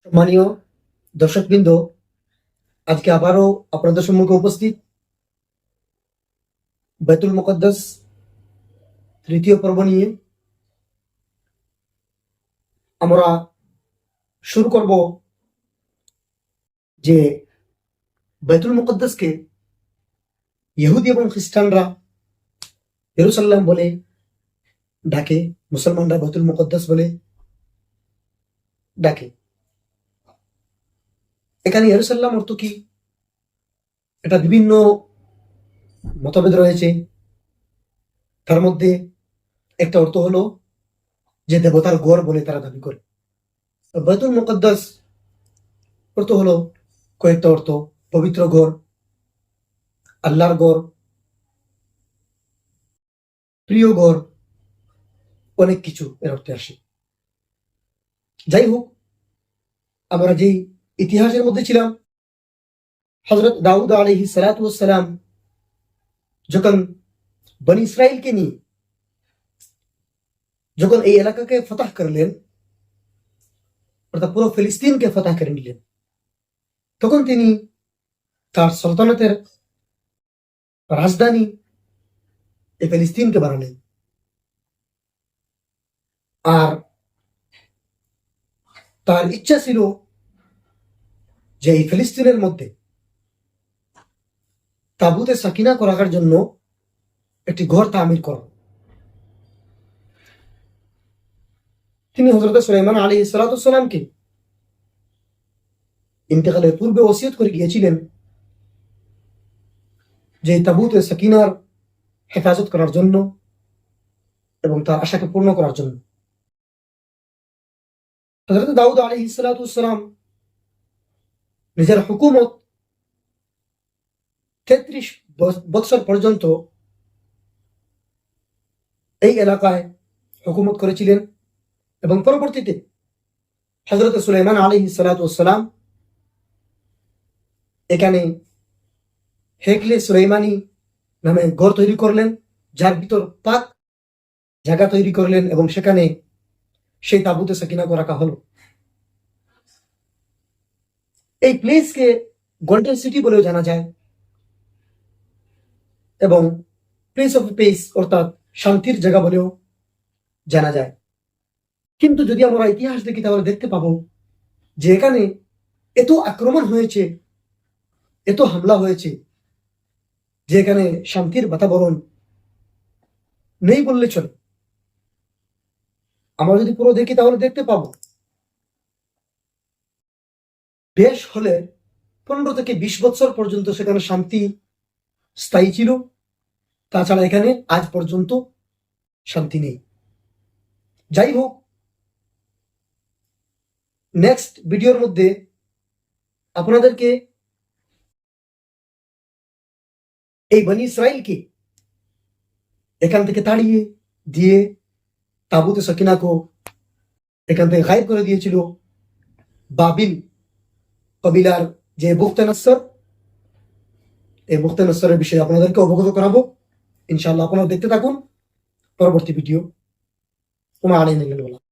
সম্মানীয় দর্শকবৃন্দ, আজকে আবারও আপনাদের সম্মুখে উপস্থিত বাইতুল মুকদ্দাস তৃতীয় পর্ব নিয়ে। আমরা শুরু করব যে বাইতুল মুকদ্দাসকে ইহুদি এবং খ্রিস্টানরা জেরুসাল্লাম বলে ডাকে, মুসলমানরা বাইতুল মুকদ্দাস বলে ডাকে। এখানে জেরুসাল্লাম অর্থ কি, এটা বিভিন্ন মতভেদ রয়েছে। তার মধ্যে একটা অর্থ হলো যে দেবতার গড় বলে তারা দাবি করে। বাইতুল মুকদ্দাস অর্থ হলো কয়েকটা অর্থ: পবিত্র গড়, আল্লাহর গড়, প্রিয় গড়, অনেক কিছু এর অর্থে আসে। যাই হোক, আমরা যেই ইতিহাসের মধ্যে ছিলাম, হযরত দাউদ আলাইহিস সালাতু ওয়াস সালাম যখন বনি ইসরাইলকে নিয়ে যখন এই এলাকাকে ফতহ করলেন, অর্থাৎ পুরো ফিলিস্তিনকে ফতহ করে নিলেন, তখন তিনি তার সালতানাতের রাজধানী এই ফিলিস্তিনকে বানালেন। আর তার ইচ্ছা ছিল যে এই ফিলিস্তিনের মধ্যে তাবুতে সাকিনা রাখার জন্য একটি ঘর তামির করা। তিনি হযরত সুলাইমান আলাইহিস সালাতু ওয়াস সালামকে ইন্তেকালের পূর্বে ওসিয়ত করে গিয়েছিলেন যে তাবুতে সাকিনার হেফাজত করার জন্য এবং তার আশাকে পূর্ণ করার জন্য। হযরত দাউদ আলাইহিস সালাতু ওয়াস সালাম নিজের হুকুমত 33 বছর পর্যন্ত এই এলাকায় হুকুমত করেছিলেন এবং পরবর্তীতে হযরত সুলাইমান আলাইহিস সালাতু ওয়াস সালাম এখানে হেকলে সুলাইমানি নামে ঘর তৈরি করলেন, যার ভিতর পাক জায়গা তৈরি করলেন এবং সেখানে সেই তাবুতে সাকিনাকে রাখা হলো। এই প্লেসকে গোল্ডেন সিটি বলেও জানা যায় এবং প্লেস অফ পিস অর্থাৎ শান্তির জায়গা বলেও জানা যায়। কিন্তু যদি আমরা ইতিহাস দেখি তাহলে দেখতে পাবো যে এখানে এত আক্রমণ হয়েছে, এত হামলা হয়েছে যে এখানে শান্তির বাতাবরণ নেই বললে চলে। আমরা যদি পুরো দেখি তাহলে দেখতে পাবো বেশ হলে 15 থেকে 20 বছর পর্যন্ত সেখানে শান্তি স্থায়ী ছিল। তাছাড়া এখানে আজ পর্যন্ত শান্তি নেই। যাই হোক, নেক্সট ভিডিওর মধ্যে আপনাদেরকে এই বনি ইসরাইলকে এখান থেকে তাড়িয়ে দিয়ে তাবুতে সাকিনাকে এখান থেকে গায়েব করে দিয়েছিল বাবিল কবিলার যে বুখতানাসর, এই বুখতানাসরের বিষয়ে আপনাদেরকে অবগত করাবো ইনশাআল্লাহ। আপনারা দেখতে থাকুন পরবর্তী ভিডিও। ওমা আলাইনা ইল্লাল বালাগ।